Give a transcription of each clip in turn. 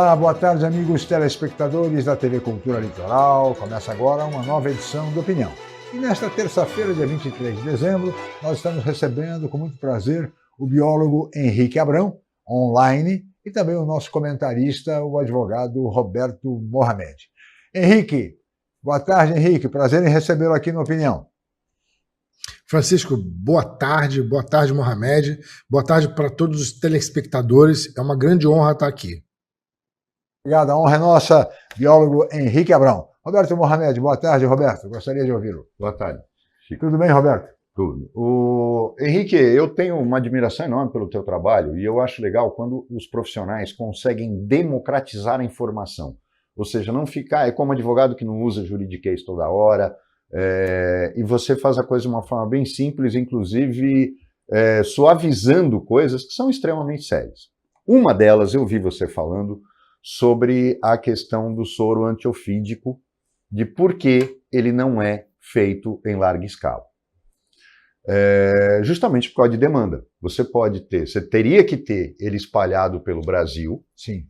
Olá, boa tarde, amigos telespectadores da TV Cultura Litoral. Começa agora uma nova edição do Opinião. E nesta terça-feira, dia 23 de dezembro, nós estamos recebendo com muito prazer o biólogo Henrique Abrão, online, e também o nosso comentarista, o advogado Roberto Mohamed. Henrique, boa tarde, Henrique. Prazer em recebê-lo aqui no Opinião. Francisco, boa tarde, Mohamed. Boa tarde para todos os telespectadores. É uma grande honra estar aqui. Obrigado, a honra é nossa, biólogo Henrique Abrão. Roberto Mohamed, boa tarde, Roberto. Gostaria de ouvi-lo. Boa tarde, Chico. Tudo bem, Roberto? Tudo. Henrique, eu tenho uma admiração enorme pelo teu trabalho e eu acho legal quando os profissionais conseguem democratizar a informação. Ou seja, não ficar, é como advogado que não usa juridiquês toda hora, e você faz a coisa de uma forma bem simples, inclusive suavizando coisas que são extremamente sérias. Uma delas, eu vi você falando sobre a questão do soro antiofídico, de por que ele não é feito em larga escala. Justamente por causa de demanda. Você teria que ter ele espalhado pelo Brasil, sim,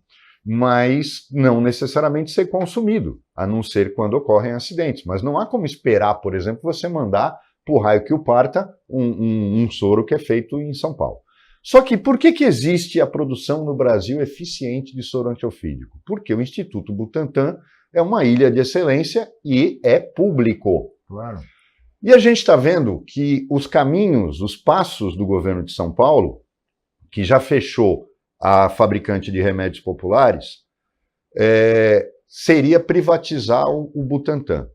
mas não necessariamente ser consumido, a não ser quando ocorrem acidentes. Mas não há como esperar, por exemplo, você mandar por raio que o parta um soro que é feito em São Paulo. Só que por que existe a produção no Brasil eficiente de soro antiofídico? Porque o Instituto Butantan é uma ilha de excelência e é público. Claro. E a gente está vendo que os caminhos, os passos do governo de São Paulo, que já fechou a fabricante de remédios populares, seria privatizar o Butantan.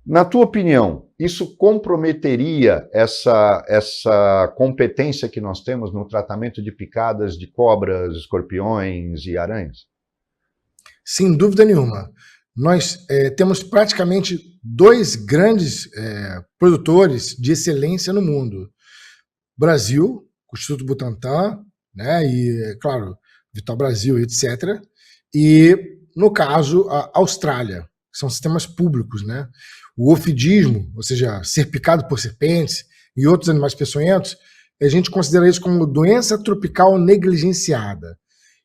Na tua opinião, isso comprometeria essa competência que nós temos no tratamento de picadas de cobras, escorpiões e aranhas? Sem dúvida nenhuma. Nós temos praticamente dois grandes produtores de excelência no mundo. Brasil, o Instituto Butantan, né, e, claro, Vital Brasil, etc. E, no caso, a Austrália, que são sistemas públicos, né? O ofidismo, ou seja, ser picado por serpentes e outros animais peçonhentos, a gente considera isso como doença tropical negligenciada.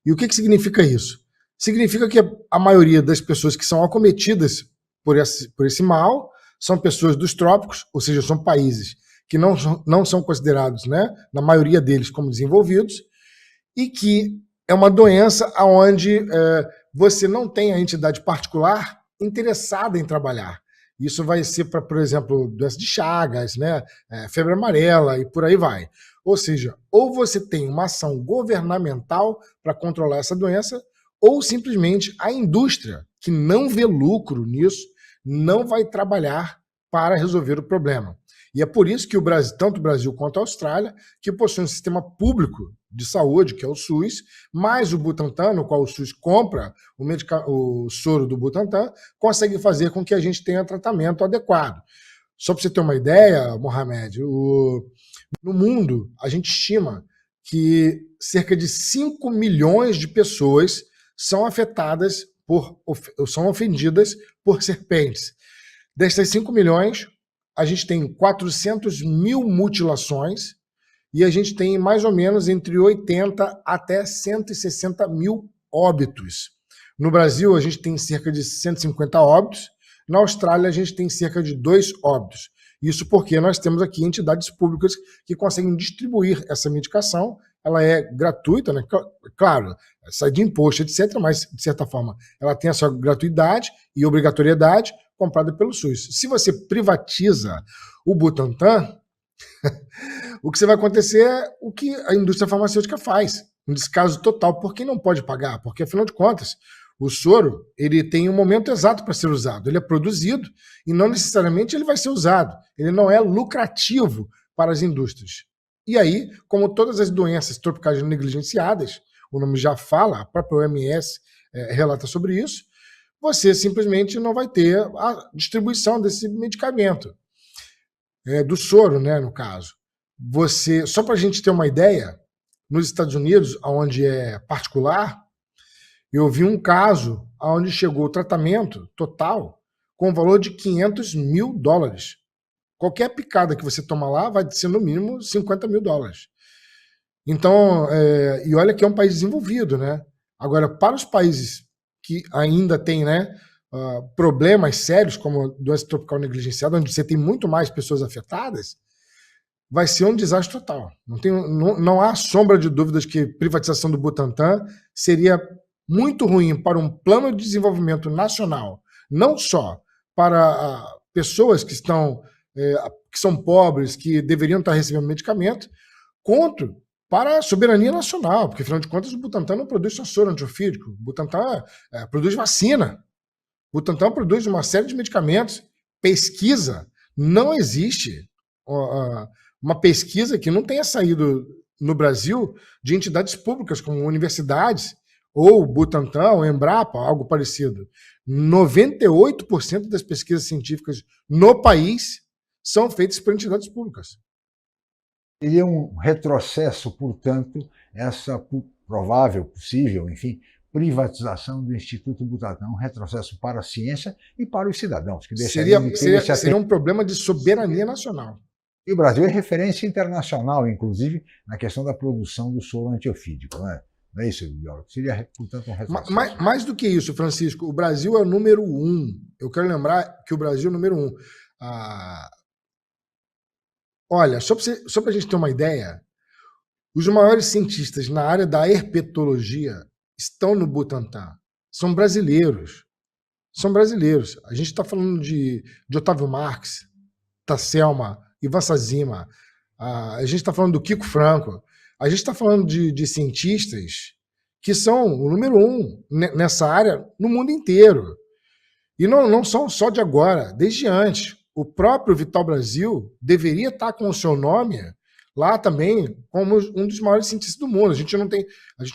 E o que significa isso? Significa que a maioria das pessoas que são acometidas por esse mal são pessoas dos trópicos, ou seja, são países que não são considerados, né, na maioria deles, como desenvolvidos, e que é uma doença onde você não tem a entidade particular interessada em trabalhar. Isso vai ser para, por exemplo, doença de Chagas, né, febre amarela e por aí vai. Ou seja, ou você tem uma ação governamental para controlar essa doença, ou simplesmente a indústria, que não vê lucro nisso, não vai trabalhar para resolver o problema. E é por isso que o Brasil, tanto o Brasil quanto a Austrália, que possui um sistema público de saúde, que é o SUS, mais o Butantan, no qual o SUS compra o soro do Butantan, consegue fazer com que a gente tenha tratamento adequado. Só para você ter uma ideia, Mohamed, no mundo, a gente estima que cerca de 5 milhões de pessoas são afetadas são ofendidas por serpentes. Destas 5 milhões, a gente tem 400 mil mutilações e a gente tem mais ou menos entre 80 até 160 mil óbitos. No Brasil, a gente tem cerca de 150 óbitos. Na Austrália, a gente tem cerca de 2 óbitos. Isso porque nós temos aqui entidades públicas que conseguem distribuir essa medicação. Ela é gratuita, né? Claro, sai de imposto, etc., mas, de certa forma, ela tem a sua gratuidade e obrigatoriedade comprada pelo SUS. Se você privatiza o Butantan, o que vai acontecer é o que a indústria farmacêutica faz, um descaso total por quem não pode pagar, porque, afinal de contas, o soro ele tem um momento exato para ser usado. Ele é produzido e não necessariamente ele vai ser usado. Ele não é lucrativo para as indústrias. E aí, como todas as doenças tropicais negligenciadas, o nome já fala, a própria OMS relata sobre isso, você simplesmente não vai ter a distribuição desse medicamento, do soro, né, no caso. Só para a gente ter uma ideia, nos Estados Unidos, onde é particular, eu vi um caso onde chegou o tratamento total com o valor de $500 mil. Qualquer picada que você toma lá vai ser no mínimo $50 mil. Então, e olha que é um país desenvolvido, né? Agora, para os países que ainda têm, né, problemas sérios, como a doença tropical negligenciada, onde você tem muito mais pessoas afetadas, vai ser um desastre total. Não há sombra de dúvidas que a privatização do Butantan seria muito ruim para um plano de desenvolvimento nacional, não só para pessoas que são pobres, que deveriam estar recebendo medicamento, quanto para a soberania nacional, porque, afinal de contas, o Butantan não produz só soro antiofídico, o Butantan produz vacina, o Butantan produz uma série de medicamentos, pesquisa. Não existe uma pesquisa que não tenha saído no Brasil de entidades públicas, como universidades, ou Butantan, ou Embrapa, algo parecido. 98% das pesquisas científicas no país são feitas por entidades públicas. Seria um retrocesso, portanto, essa provável, possível, enfim, privatização do Instituto Butantan, um retrocesso para a ciência e para os cidadãos. Que seria um problema de soberania nacional. E o Brasil é referência internacional, inclusive, na questão da produção do soro antiofídico, não é? Não é isso, biólogo? Seria, portanto, um retrocesso. Mais do que isso, Francisco, o Brasil é o número 1. Eu quero lembrar que o Brasil é o número 1. Olha, só para a gente ter uma ideia, os maiores cientistas na área da herpetologia estão no Butantan. São brasileiros. A gente está falando de Otávio Marx, Tasselma, Ivan Sazima. A gente está falando do Kiko Franco. A gente está falando de cientistas que são o número 1 nessa área no mundo inteiro. E não são só de agora, desde antes. O próprio Vital Brasil deveria estar com o seu nome lá também como um dos maiores cientistas do mundo. A gente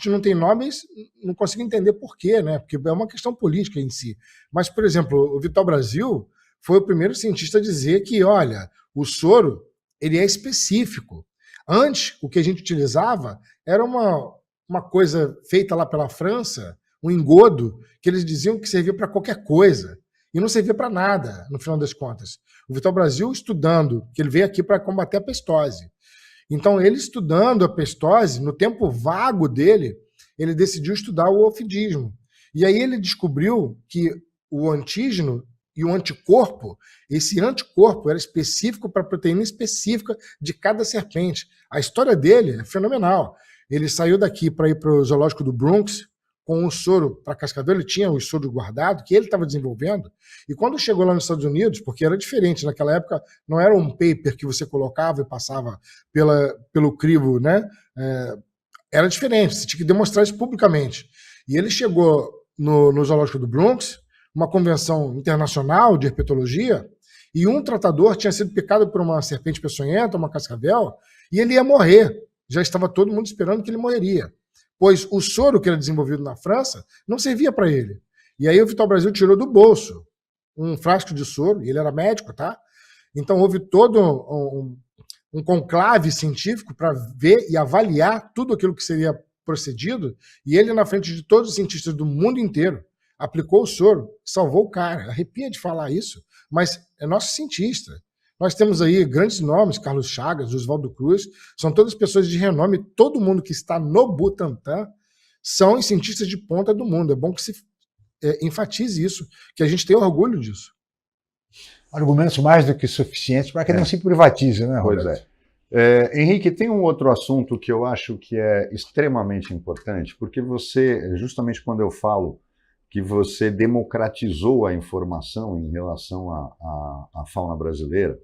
não tem nomes, não consigo entender por quê, né? Porque é uma questão política em si. Mas, por exemplo, o Vital Brasil foi o primeiro cientista a dizer que, olha, o soro ele é específico. Antes, o que a gente utilizava era uma coisa feita lá pela França, um engodo, que eles diziam que servia para qualquer coisa. E não servia para nada, no final das contas. O Vital Brasil estudando, que ele veio aqui para combater a pestose. Então, ele estudando a pestose, no tempo vago dele, ele decidiu estudar o ofidismo. E aí ele descobriu que o antígeno e o anticorpo, esse anticorpo era específico para a proteína específica de cada serpente. A história dele é fenomenal. Ele saiu daqui para ir para o zoológico do Bronx, com o soro para cascavel, ele tinha o soro guardado, que ele estava desenvolvendo, e quando chegou lá nos Estados Unidos, porque era diferente, naquela época não era um paper que você colocava e passava pelo crivo, né? Era diferente, você tinha que demonstrar isso publicamente. E ele chegou no Zoológico do Bronx, uma convenção internacional de herpetologia, e um tratador tinha sido picado por uma serpente peçonhenta, uma cascavel, e ele ia morrer. Já estava todo mundo esperando que ele morreria, pois o soro que era desenvolvido na França não servia para ele. E aí o Vital Brasil tirou do bolso um frasco de soro, e ele era médico, tá? Então houve todo um conclave científico para ver e avaliar tudo aquilo que seria procedido, e ele, na frente de todos os cientistas do mundo inteiro, aplicou o soro, salvou o cara. Arrepia de falar isso, mas é nosso cientista. Nós temos aí grandes nomes, Carlos Chagas, Oswaldo Cruz, são todas pessoas de renome, todo mundo que está no Butantan são cientistas de ponta do mundo. É bom que se enfatize isso, que a gente tenha orgulho disso. Argumentos mais do que suficientes para que não se privatize, né, Roberto? Pois é. Henrique, tem um outro assunto que eu acho que é extremamente importante, porque você, justamente quando eu falo que você democratizou a informação em relação à fauna brasileira,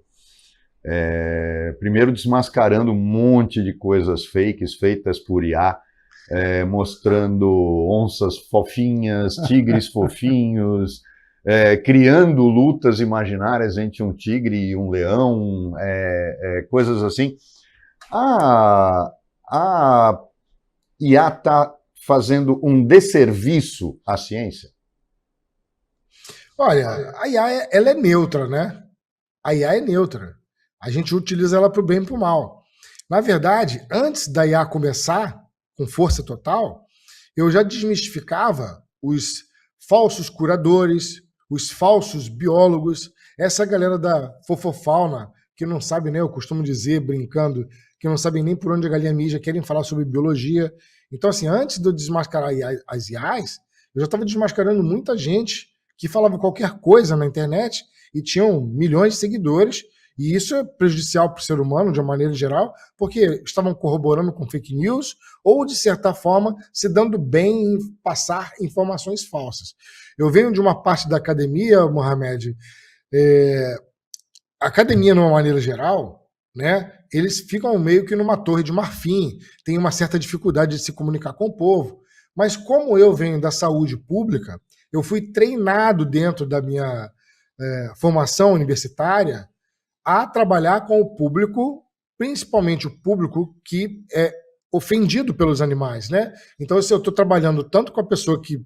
primeiro desmascarando um monte de coisas fakes feitas por IA, mostrando onças fofinhas, tigres fofinhos, criando lutas imaginárias entre um tigre e um leão, coisas assim. A IA está fazendo um desserviço à ciência? Olha, a IA ela é neutra, né? A IA é neutra. A gente utiliza ela para o bem e para o mal. Na verdade, antes da IA começar com força total, eu já desmistificava os falsos curadores, os falsos biólogos, essa galera da fofofauna, que não sabe, né, eu costumo dizer, brincando, que não sabem nem por onde a galinha mija, querem falar sobre biologia. Então, assim, antes de eu desmascarar as IAs, eu já estava desmascarando muita gente que falava qualquer coisa na internet e tinham milhões de seguidores, e isso é prejudicial para o ser humano, de uma maneira geral, porque estavam corroborando com fake news ou, de certa forma, se dando bem em passar informações falsas. Eu venho de uma parte da academia, Mohamed, a academia, de uma maneira geral, né, eles ficam meio que numa torre de marfim, tem uma certa dificuldade de se comunicar com o povo, mas como eu venho da saúde pública, eu fui treinado dentro da minha formação universitária a trabalhar com o público, principalmente o público que é ofendido pelos animais, né? Então, se eu estou trabalhando tanto com a pessoa que,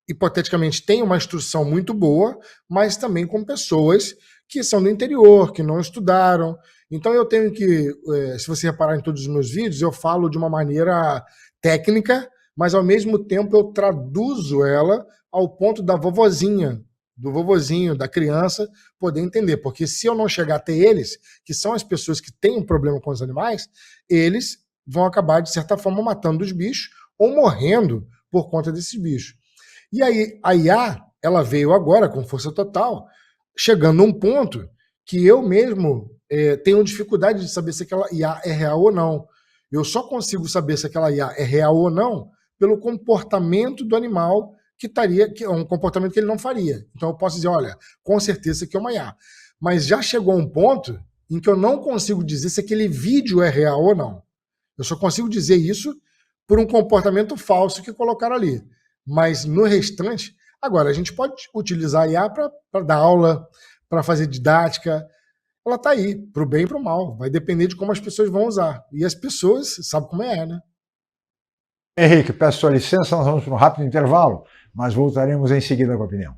hipoteticamente, tem uma instrução muito boa, mas também com pessoas que são do interior, que não estudaram. Então, eu tenho que, se você reparar em todos os meus vídeos, eu falo de uma maneira técnica, mas, ao mesmo tempo, eu traduzo ela ao ponto da vovozinha, do vovozinho, da criança, poder entender. Porque se eu não chegar até eles, que são as pessoas que têm um problema com os animais, eles vão acabar, de certa forma, matando os bichos ou morrendo por conta desses bichos. E aí, a IA, ela veio agora com força total, chegando a um ponto que eu mesmo tenho dificuldade de saber se aquela IA é real ou não. Eu só consigo saber se aquela IA é real ou não pelo comportamento do animal, que é um comportamento que ele não faria. Então eu posso dizer, olha, com certeza isso aqui é uma IA. Mas já chegou a um ponto em que eu não consigo dizer se aquele vídeo é real ou não. Eu só consigo dizer isso por um comportamento falso que colocaram ali. Mas no restante, agora, a gente pode utilizar a IA para dar aula, para fazer didática. Ela está aí, para o bem e para o mal. Vai depender de como as pessoas vão usar. E as pessoas sabem como né? Henrique, peço sua licença, nós vamos para um rápido intervalo, mas voltaremos em seguida com a opinião.